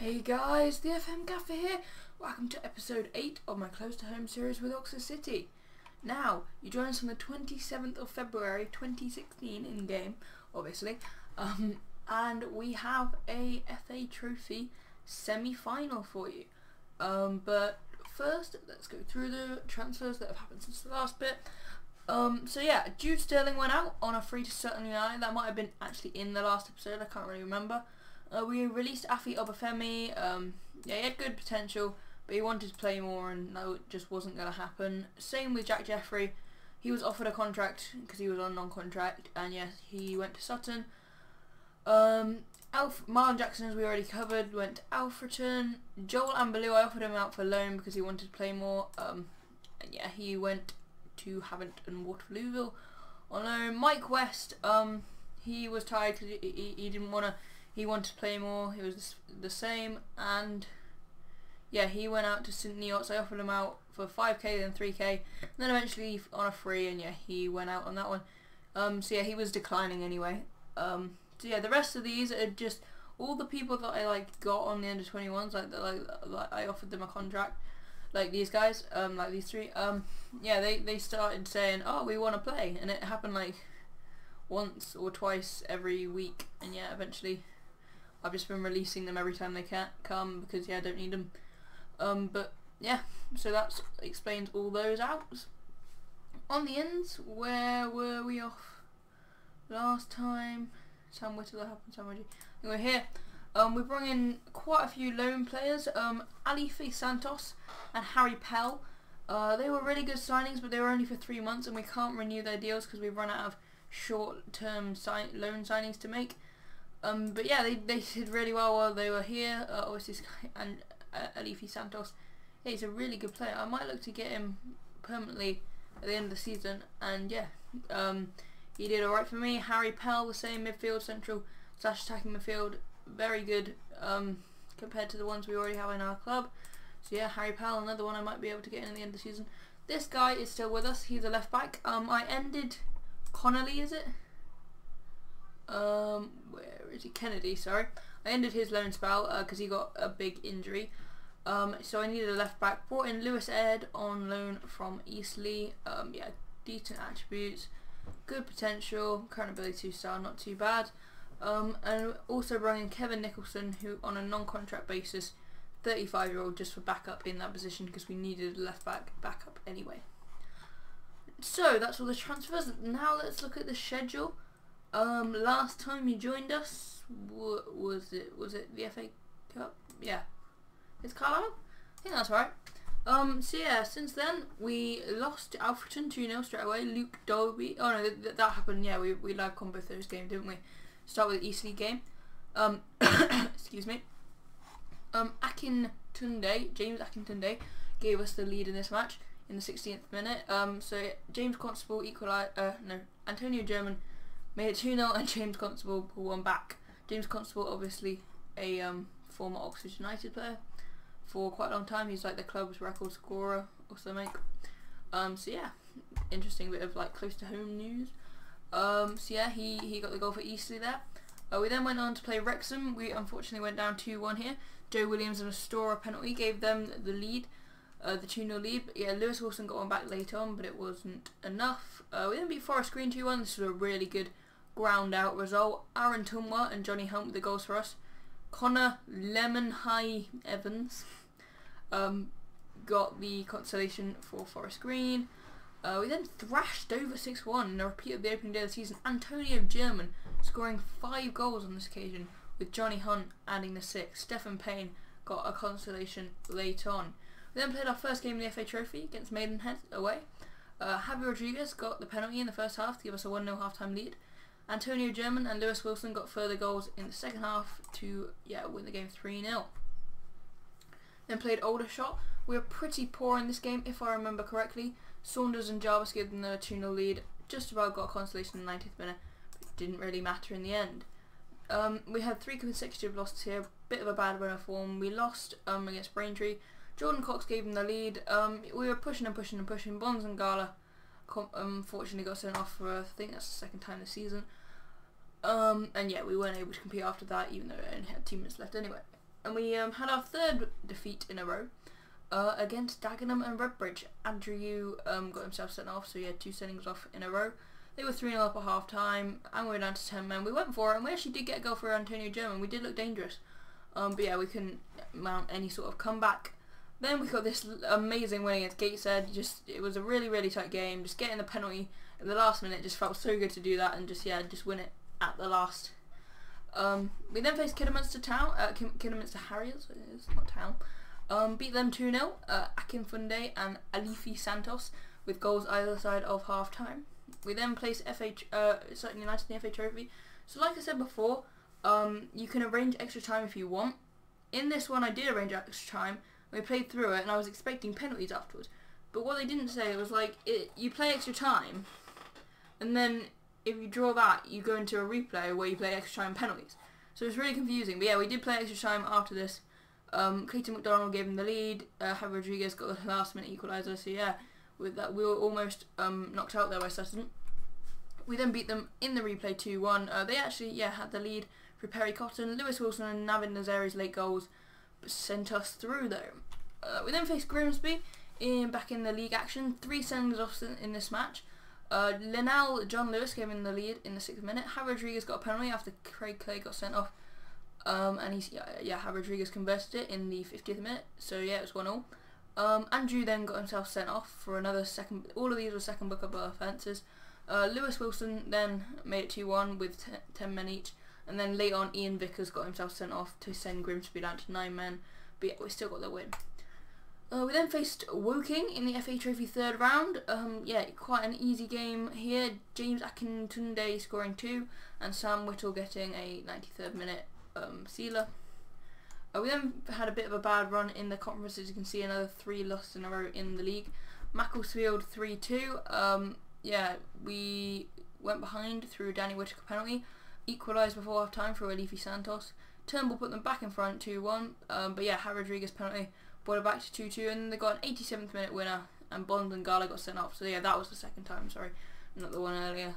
Hey guys, the FM Gaffer here. Welcome to episode 8 of my Close to Home series with Oxford City. Now, you join us on the 27th of February 2016 in game, obviously, and we have a FA Trophy semi-final for you. But first, let's go through the transfers that have happened since the last bit. So yeah, Jude Sterling went out on a free to Sutton United. That might have been actually in the last episode, I can't really remember. We released Afi Obafemi. Yeah, he had good potential, but he wanted to play more, and that just wasn't going to happen. Same with Jack Jeffrey. He was offered a contract because he was on non-contract, and yes, he went to Sutton. Marlon Jackson, as we already covered, went to Alfreton. Joel Ambalou, I offered him out for loan because he wanted to play more. And yeah, he went to Havant and Waterlooville on loan. Mike West, he was tired because he didn't want to. He wanted to play more. He was the same, and yeah, he went out to St Neots. I offered him out for 5k, then 3k, and then eventually on a free, and yeah, he went out on that one. So yeah, he was declining anyway. So yeah, the rest of these are just all the people that I got on the under-21s. Like I offered them a contract, like these guys, like these three. Yeah, they started saying, "Oh, we want to play," and it happened like once or twice every week, and yeah, eventually I've just been releasing them every time they can't come because yeah, I don't need them. But yeah, so that explains all those outs. On the ins, where were we off last time? Sam Whittler happened, Sam Reggie. We're here. We brought in quite a few loan players. Alife Santos and Harry Pell. They were really good signings, but they were only for 3 months, and we can't renew their deals because we've run out of short-term loan signings to make. But yeah, they did really well while they were here. Obviously, and Alife Santos, yeah, he's a really good player. I might look to get him permanently at the end of the season. And yeah, he did alright for me. Harry Pell, the same, midfield, central / attacking midfield, very good compared to the ones we already have in our club. So yeah, Harry Pell, another one I might be able to get in at the end of the season. This guy is still with us. He's a left back. I ended Connolly, is it? Where is he? Kennedy, sorry. I ended his loan spell because he got a big injury. So I needed a left back. Brought in Lewis Ed on loan from Eastleigh. Yeah, decent attributes, good potential, current ability 2-star, not too bad. And also brought in Kevin Nicholson, who on a non-contract basis, 35-year-old, just for backup in that position because we needed a left back backup anyway. So that's all the transfers. Now let's look at the schedule. Last time you joined us, was it the FA Cup? Yeah, it's Carlisle. I think that's right. So yeah, since then we lost to Alfreton 2-0 straight away. Luke Dolby. Oh no, that happened. Yeah, we live combo both those games, didn't we? Start with the Eastleigh game. Excuse me. Akintunde, James Akintunde, gave us the lead in this match in the 16th minute. So James Constable Antonio German made it 2-0, and James Constable pulled one back. James Constable, obviously a former Oxford United player for quite a long time. He's like the club's record scorer or something. So yeah, interesting bit of close to home news. So yeah, he got the goal for Eastleigh there. We then went on to play Wrexham. We unfortunately went down 2-1 here. Joe Williams and a Stora penalty gave them the lead, the 2-0 lead. But yeah, Lewis Wilson got one back later on, but it wasn't enough. We then beat Forest Green 2-1. This was a really good ground out result. Aaron Tumwa and Johnny Hunt with the goals for us. Connor Lemonhigh Evans got the consolation for Forest Green. We then thrashed Dover 6-1 in a repeat of the opening day of the season. Antonio German scoring 5 goals on this occasion, with Johnny Hunt adding the 6. Stephen Payne got a consolation late on. We then played our first game in the FA Trophy against Maidenhead away. Javi Rodriguez got the penalty in the first half to give us a 1-0 half-time lead. Antonio German and Lewis Wilson got further goals in the second half to win the game 3-0. Then played Aldershot. We were pretty poor in this game, if I remember correctly. Saunders and Jarvis gave them the 2-0 lead. Just about got a consolation in the 90th minute, but it didn't really matter in the end. We had 3 consecutive losses here. Bit of a bad run of form. We lost against Braintree. Jordan Cox gave them the lead. We were pushing and pushing and pushing. Bonds and Gala unfortunately got sent off for, I think that's the second time this season. And yeah, we weren't able to compete after that, even though we only had 2 minutes left anyway. and we had our third defeat in a row against Dagenham and Redbridge. Andrew got himself sent off, so he had 2 sendings off in a row. They were 3-0 up at half time, and we were down to 10 men. We went for it, and we actually did get a goal for Antonio German. We did look dangerous, but yeah, we couldn't mount any sort of comeback. Then we got this amazing win against Gateshead. It was a really, really tight game. Just getting the penalty at the last minute just felt so good to do that, and just win it at the last. We then faced Kidderminster Town, Kidderminster Harriers. It's not Town. Beat them 2-0. Akinfunde and Alifi Santos with goals either side of half time. We then placed Sutton United in the FA Trophy. So like I said before, you can arrange extra time if you want. In this one I did arrange extra time. We played through it and I was expecting penalties afterwards. But what they didn't say was like, you play extra time, and then if you draw that, you go into a replay where you play extra time penalties. So it's really confusing. But yeah, we did play extra time after this. Clayton McDonald gave him the lead. Javi Rodriguez got the last minute equaliser. So yeah, with that we were almost knocked out there by Sutton. We then beat them in the replay 2-1. They actually had the lead for Perry Cotton. Lewis Wilson and Navid Nazari's late goals sent us through though. We then faced Grimsby back in the league action. 3 sendings off in this match. Linnell John Lewis gave him the lead in the 6th minute. Javi Rodriguez got a penalty after Craig Clay got sent off. And Javi Rodriguez converted it in the 50th minute. So yeah, it was 1-0. Andrew then got himself sent off for another second. All of these were second bookable offences. Lewis Wilson then made it 2-1 with 10 men each. And then later on, Ian Vickers got himself sent off to send Grimsby down to 9 men. But yeah, we still got the win. We then faced Woking in the FA Trophy 3rd round. Quite an easy game here. James Akintunde scoring 2 and Sam Whittle getting a 93rd minute sealer. We then had a bit of a bad run in the conference, as you can see, another 3 losses in a row in the league. Macclesfield 3-2. We went behind through Danny Whittaker penalty. Equalised before half time through Alifi Santos. Turnbull put them back in front 2-1. Javi Rodriguez penalty brought it back to 2-2, and they got an 87th minute winner, and Bond and Gala got sent off. So yeah, that was the second time, sorry, not the one earlier.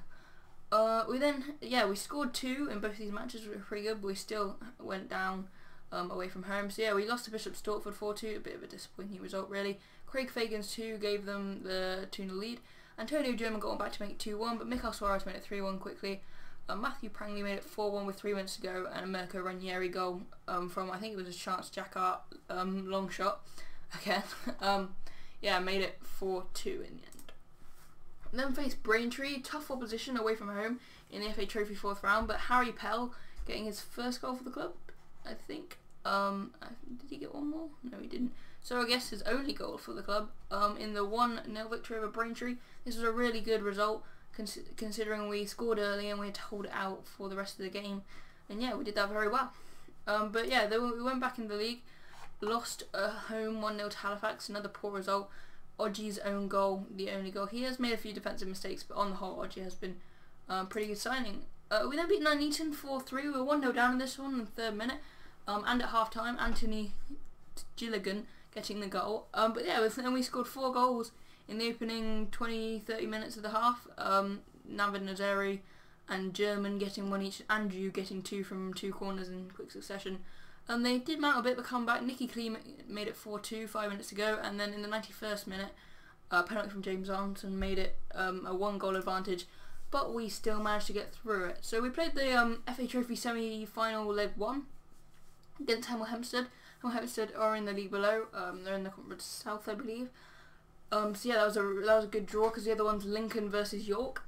We scored 2 in both these matches, which were pretty good, but we still went down away from home. So yeah, we lost to Bishop Stortford 4-2, a bit of a disappointing result really. Craig Fagan's 2 gave them the 2-0 lead. Antonio German got on back to make it 2-1, but Mikael Suarez made it 3-1 quickly. Matthew Prangley made it 4-1 with 3 minutes to go, and a Mirko Ranieri goal from, I think it was a Chance Jackart long shot again. Made it 4-2 in the end. Then faced Braintree, tough opposition away from home in the FA Trophy 4th round, but Harry Pell getting his first goal for the club, I think. Did he get one more? No, he didn't. So I guess his only goal for the club in the 1-0 victory over Braintree. This was a really good result, considering we scored early and we had to hold it out for the rest of the game, and yeah, we did that very well. We went back in the league, lost home 1-0 to Halifax, another poor result. Odgie's own goal, the only goal. He has made a few defensive mistakes, but on the whole, Odgie has been pretty good signing. We then beat Nuneaton 4-3. We were 1-0 down in this one in the 3rd minute, and at half time, Anthony Gilligan getting the goal. Then we scored 4 goals in the opening 20-30 minutes of the half. Navid Nazari and German getting 1 each, Andrew getting 2 from 2 corners in quick succession. They did mount a bit of a comeback. Nicky Clee made it 4-2, 5 minutes to go, and then in the 91st minute, a penalty from James Arnton made it a 1-goal advantage, but we still managed to get through it. So we played the FA Trophy semi-final leg 1 against Hemel Hempstead. Hemel Hempstead are in the league below. They're in the Conference South, I believe. That was a good draw, because the other one's Lincoln versus York.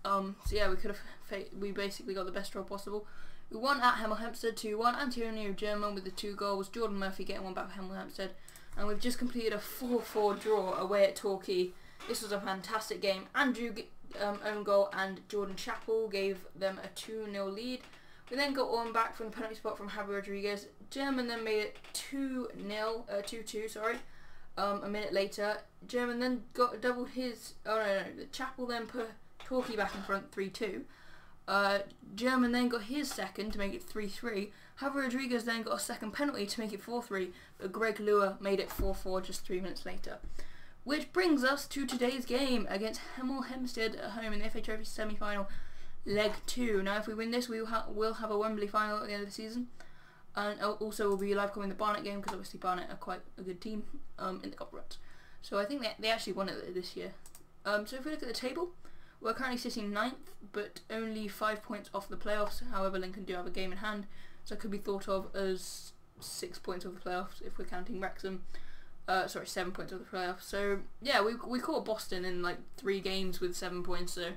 We basically got the best draw possible. We won at Hemel Hempstead 2-1. Antonio German with the 2 goals. Jordan Murphy getting 1 back for Hemel Hempstead. And we've just completed a 4-4 draw away at Torquay. This was a fantastic game. Andrew own goal and Jordan Chappell gave them a 2-0 lead. We then got one back from the penalty spot from Javi Rodriguez. German then made it 2-2, sorry. A minute later, German then got doubled his. Chappell then put Torquay back in front 3-2. German then got his second to make it 3-3. Javi Rodriguez then got a second penalty to make it 4-3, but Greg Lure made it 4-4 just 3 minutes later. Which brings us to today's game against Hemel Hempstead at home in the FA Trophy semi-final leg 2. Now if we win this, we'll have a Wembley final at the end of the season. And also we'll be live coming the Barnet game, because obviously Barnet are quite a good team in the conference. So I think they actually won it this year. So if we look at the table, we're currently sitting 9th, but only 5 points off the playoffs. However, Lincoln do have a game in hand, so it could be thought of as 6 points off the playoffs if we're counting Wrexham. Sorry, 7 points off the playoffs. So yeah, we caught Boston in like 3 games with 7 points. So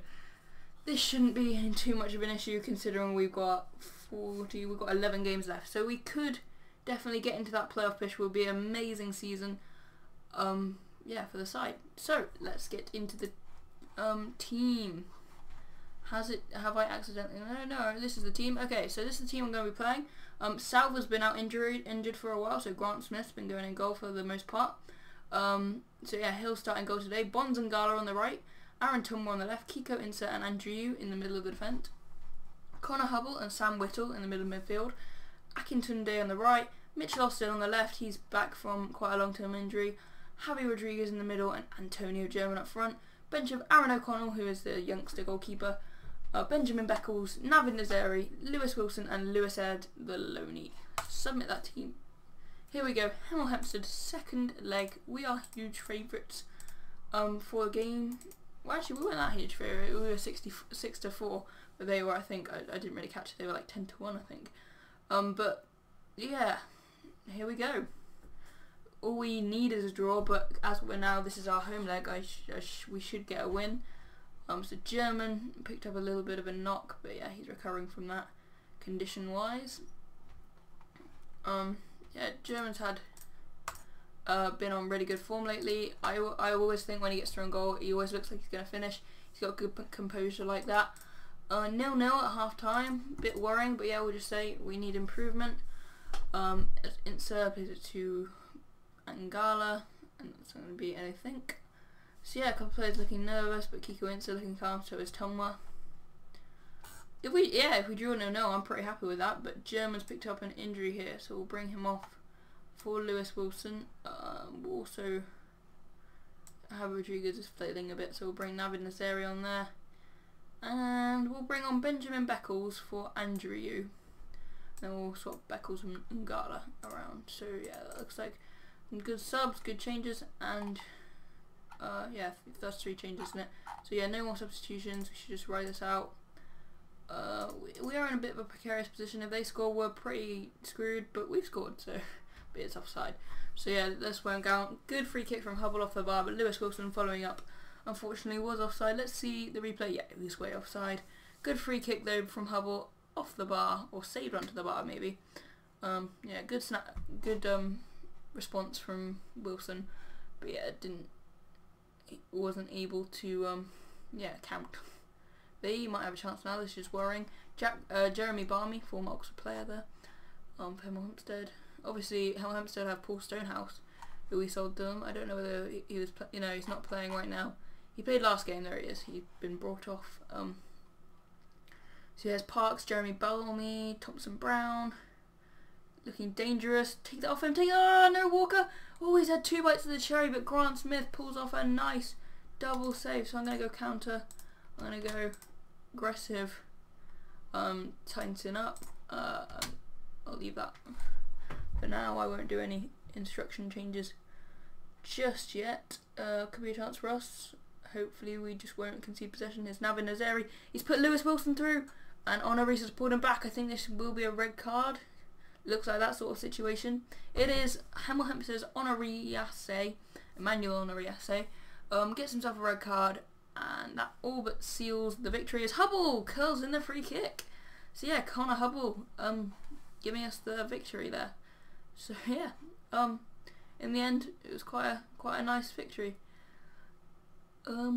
this shouldn't be too much of an issue, considering we've got 11 games left. So we could definitely get into that playoff push. Will be an amazing season. Yeah, for the side. So let's get into the team. Have I accidentally? No, this is the team. Okay, so this is the team I'm going to be playing. Salva's been out injured for a while, so Grant Smith's been going in goal for the most part. So yeah, he'll start in goal today. Bonds and Gala on the right, Aaron Tumwa on the left, Kiko Inser and Andrew in the middle of the defence, Connor Hubble and Sam Whittle in the middle of midfield, Akintunde on the right, Mitchell Austin on the left, he's back from quite a long-term injury, Javi Rodriguez in the middle and Antonio German up front. Bench of Aaron O'Connell, who is the youngster goalkeeper, Benjamin Beckles, Navid Nazeri, Lewis Wilson and Lewis Ed the Loney. Submit that team. Here we go, Hemel Hempstead, second leg. We are huge favourites for the game. Well, actually, we weren't that huge favourite. We were 6-4, but they were, I think, I didn't really catch it, they were like 10-1, I think. But yeah, here we go. All we need is a draw, but as we're now, this is our home leg, we should get a win. So German picked up a little bit of a knock, but yeah, he's recovering from that condition-wise. Yeah, German's had been on really good form lately. I always think when he gets through on goal, he always looks like he's going to finish. He's got good composure like that. 0-0 at half-time, bit worrying, but yeah, we'll just say we need improvement. Inser plays it to Angala, and that's going to be anything. So yeah, a couple of players looking nervous, but Kiko Inser looking calm, so is Tumwa. If we drew a 0-0, I'm pretty happy with that, but German's picked up an injury here, so we'll bring him off for Lewis Wilson. We'll also have Rodriguez is flailing a bit, so we'll bring Navid Nazeri on there. And we'll bring on Benjamin Beckles for Andrew. Then we'll swap Beckles and Ngala around. So yeah, that looks like some good subs, good changes, and yeah, that's 3 changes, isn't it? So yeah, no more substitutions, we should just ride this out. We are in a bit of a precarious position. If they score, we're pretty screwed, but we've scored, so but it's offside. So yeah, let's won't count. Good free kick from Hubble off the bar, but Lewis Wilson following up, unfortunately, was offside. Let's see the replay. Yeah, it was way offside. Good free kick though from Hubble off the bar, or saved onto the bar maybe. Yeah, good snap, good response from Wilson, but yeah, wasn't able to yeah, count. They might have a chance now. This is worrying. Jeremy Barmy, former Oxford player there, for Hemel Hempstead. Obviously, Hemel Hempstead have Paul Stonehouse, who we sold them. I don't know whether he was, he's not playing right now. He played last game. There he is. He's been brought off. So here's Parks, Jeremy Bellamy, Thompson Brown, looking dangerous. Take that off him. No, Walker. Oh, he's had 2 bites of the cherry, but Grant Smith pulls off a nice double save. So I'm gonna go counter. I'm gonna go aggressive, tighten up. I'll leave that for now. I won't do any instruction changes just yet. Could be a chance for us. Hopefully we just won't concede possession. Here's Navid Nazeri. He's put Lewis Wilson through, and Honor has pulled him back. I think this will be a red card. Looks like that sort of situation. It is Hemel Hempstead's Honoriasse, Emmanuel Honoriasse, gets himself a red card, and that all but seals the victory as Hubble curls in the free kick. So yeah, Connor Hubble giving us the victory there. So yeah, in the end it was quite a nice victory. Yeah,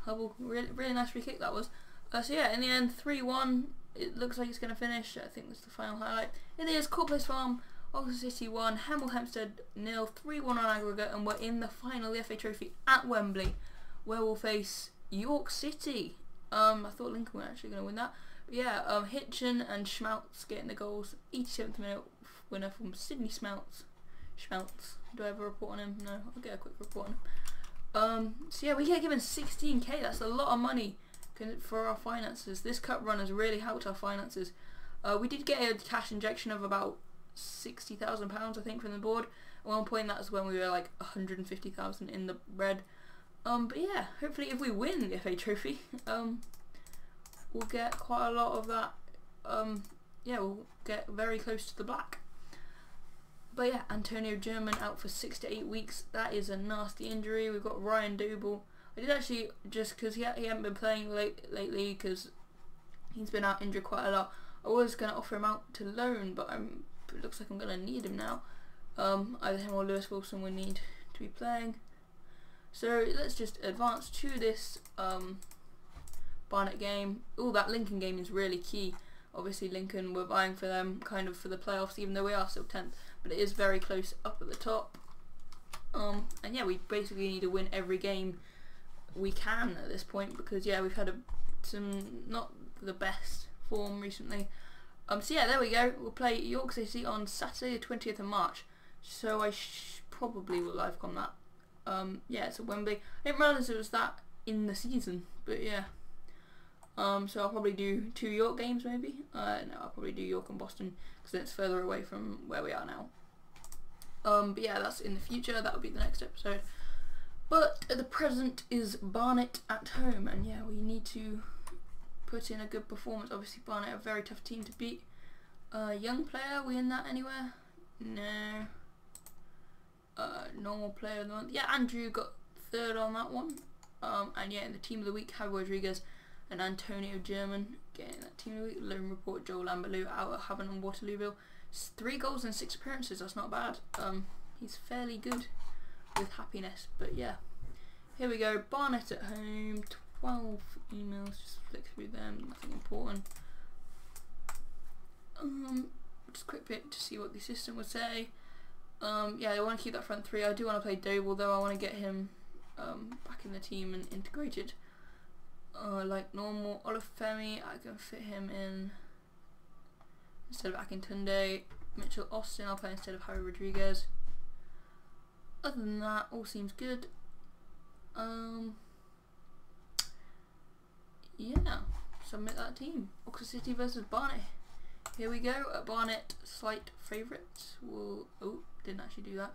Hubble, really nice free kick that was. So yeah, in the end 3-1. It looks like it's going to finish. I think that's the final highlight. It is Court Place Farm, Oxford City 1, Hemel Hempstead 0, 3-1 on aggregate, and we're in the final, the FA Trophy at Wembley, where we'll face York City. I thought Lincoln were actually going to win that. But yeah, Hitchen and Schmaltz getting the goals. 87th minute winner from Sydney Schmaltz. Do I have a report on him? No, I'll get a quick report on him. So yeah, we get given 16k. That's a lot of money for our finances. This cup run has really helped our finances. We did get a cash injection of about £60,000 I think from the board. At one point that was when we were like 150,000 in the red. But yeah, hopefully if we win the FA Trophy, we'll get quite a lot of that. Yeah, we'll get very close to the black. But yeah, Antonio German out for 6 to 8 weeks. That is a nasty injury. We've got Ryan Doble. I did actually, just because he hadn't been playing lately, because he's been out injured quite a lot, I was going to offer him out to loan, but it looks like I'm going to need him now. Either him or Lewis Wilson will need to be playing. So let's just advance to this Barnet game. Oh, that Lincoln game is really key. Obviously Lincoln, we're vying for them kind of for the playoffs, even though we are still 10th, but it is very close up at the top. And yeah, we basically need to win every game we can at this point, because yeah, we've had some not the best form recently. So yeah, there we go. We'll play York City on Saturday the 20th of March. So I probably will livecom that. Yeah, it's at Wembley. I didn't realise it was that in the season, but yeah. So I'll probably do 2 York games maybe. No, I'll probably do York and Boston because it's further away from where we are now. But yeah, that's in the future. That will be the next episode. But at the present is Barnet at home, and yeah, we need to put in a good performance. Obviously Barnet are a very tough team to beat. Young player, we in that anywhere? No. Normal player of the month. Yeah, Andrew got 3rd on that one. And yeah, in the team of the week, Javi Rodriguez and Antonio German getting that team of the week. Loan report, Joel Lamberlou out at Havant and Waterlooville. 3 goals and 6 appearances, that's not bad. He's fairly good with happiness, but yeah. Here we go, Barnet at home, 12 emails, just flick through them, nothing important. Just quick bit to see what the assistant would say. Yeah, I want to keep that front 3. I do want to play Doble though. I want to get him back in the team and integrated like normal. Olufemi, I can fit him in instead of Akintunde. Mitchell Austin, I'll play instead of Javi Rodriguez. Other than that, all seems good. Yeah, submit that team. Oxford City versus Barnet. Here we go. At Barnet, slight favourites. We'll, oh, didn't actually do that.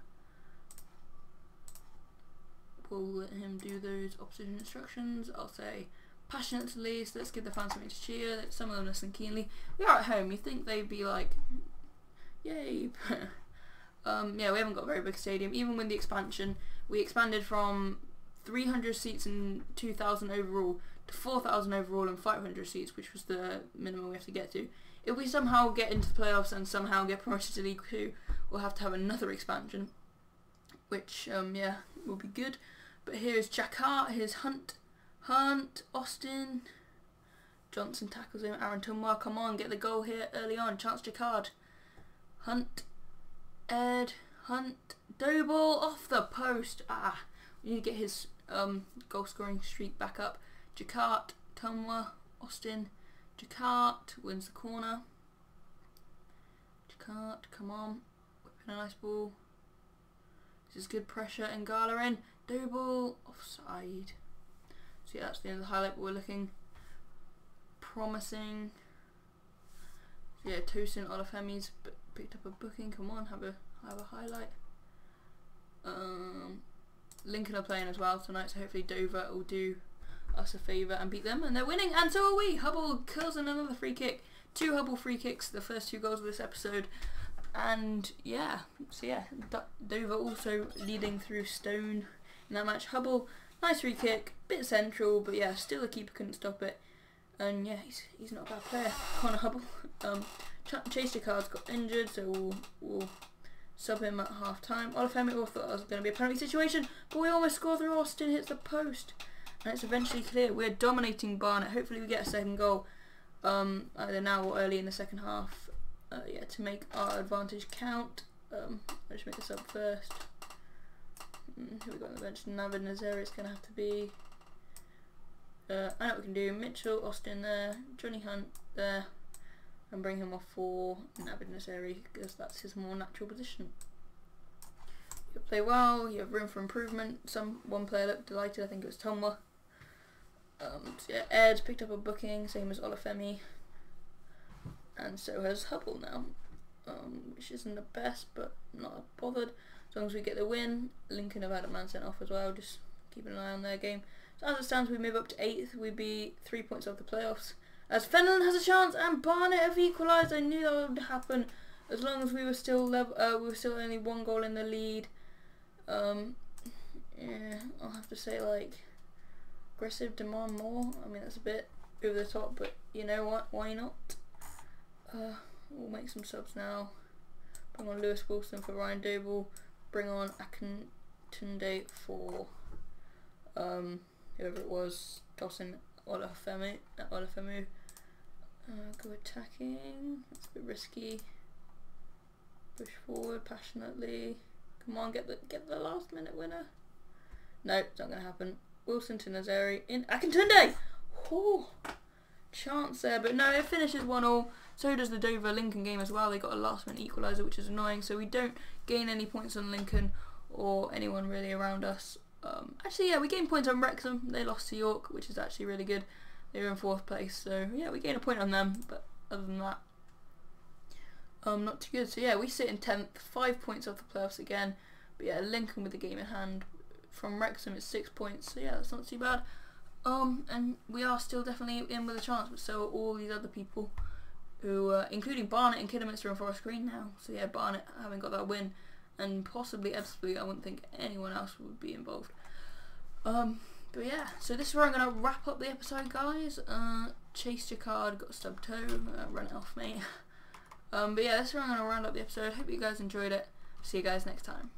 We'll let him do those opposition instructions. I'll say passionately, so let's give the fans something to cheer. Some of them listen keenly. We are at home. You think they'd be like, yay. Yeah, we haven't got a very big stadium. Even with the expansion, we expanded from 300 seats in 2,000 overall to 4,000 overall and 500 seats, which was the minimum we have to get to. If we somehow get into the playoffs and somehow get promoted to League 2, we'll have to have another expansion, which yeah, will be good. But here's Jakar, here's Hunt, Austin, Johnson tackles him, Aaron Tumwa, come on, get the goal here early on, Chance Jacquard, Hunt, Ed, Hunt, Doble off the post. We need to get his goal scoring streak back up. Jacquard, Tumwa, Austin, Jacquard wins the corner. Jacquard, come on, whipping a nice ball. This is good pressure, and Gala in. Doble offside. So yeah, that's the end of the highlight, but we're looking promising. So yeah, Tosin Olufemi's picked up a booking. Come on, have a highlight. Lincoln are playing as well tonight, so hopefully Dover will do us a favour and beat them, and they're winning, and so are we. Hubble curls in another free kick. 2 Hubble free kicks, the first 2 goals of this episode. And yeah, so yeah, Dover also leading through Stone in that match. Hubble, nice free kick, bit central, but yeah, still the keeper couldn't stop it. And yeah, he's not a bad player, Connor Hubble. Chase Jacquard's got injured, so we'll sub him at half time. Olufemi thought that was going to be a penalty situation, but we almost score through. Austin hits the post, and it's eventually clear. We're dominating Barnet. Hopefully we get a second goal, either now or early in the second half. Yeah, to make our advantage count. I'll just make this up first. Who we got on the bench? Navid Nazeri. It's going to have to be. I know what we can do. Mitchell, Austin there, Johnny Hunt there, and bring him off for Navid Nazeri because that's his more natural position. You play well. You have room for improvement. One player looked delighted. I think it was Tumwa. So yeah, Ed picked up a booking, same as Olufemi. And so has Hubble now. which isn't the best, but not bothered. As long as we get the win. Lincoln have had a man sent off as well, just keeping an eye on their game. So as it stands, we move up to 8th. We'd be 3 points off the playoffs. As Fenelon has a chance, and Barnet have equalised. I knew that would happen. As long as we were still only 1 goal in the lead. Yeah, I'll have to say, like, aggressive, demand more. I mean, that's a bit over the top, but you know what? Why not? We'll make some subs now. Bring on Lewis Wilson for Ryan Doble. Bring on Akintunde for whoever it was, Tosin Olafemu. Go attacking. That's a bit risky. Push forward passionately. Come on, get the last minute winner. No, it's not going to happen. Wilson to Nazari in Akintunde. Oh, chance there, but no, it finishes 1-1. So does the Dover Lincoln game as well. They got a last minute equaliser, which is annoying. So we don't gain any points on Lincoln or anyone really around us. Actually, yeah, we gained points on Wrexham. They lost to York, which is actually really good. They were in 4th place, so yeah, we gained a point on them. But other than that, not too good. So yeah, we sit in 10th, 5 points off the playoffs again. But yeah, Lincoln with the game in hand. From Wrexham, it's 6 points. So yeah, that's not too bad. And we are still definitely in with a chance. But so are all these other people, who, including Barnet and Kidderminster and Forest Green now. So yeah, Barnet having got that win, and possibly Ebbsfleet. I wouldn't think anyone else would be involved. But yeah, so this is where I'm going to wrap up the episode, guys. Chase your card, got a stub toe, run it off, mate. But yeah, this is where I'm going to round up the episode. Hope you guys enjoyed it. See you guys next time.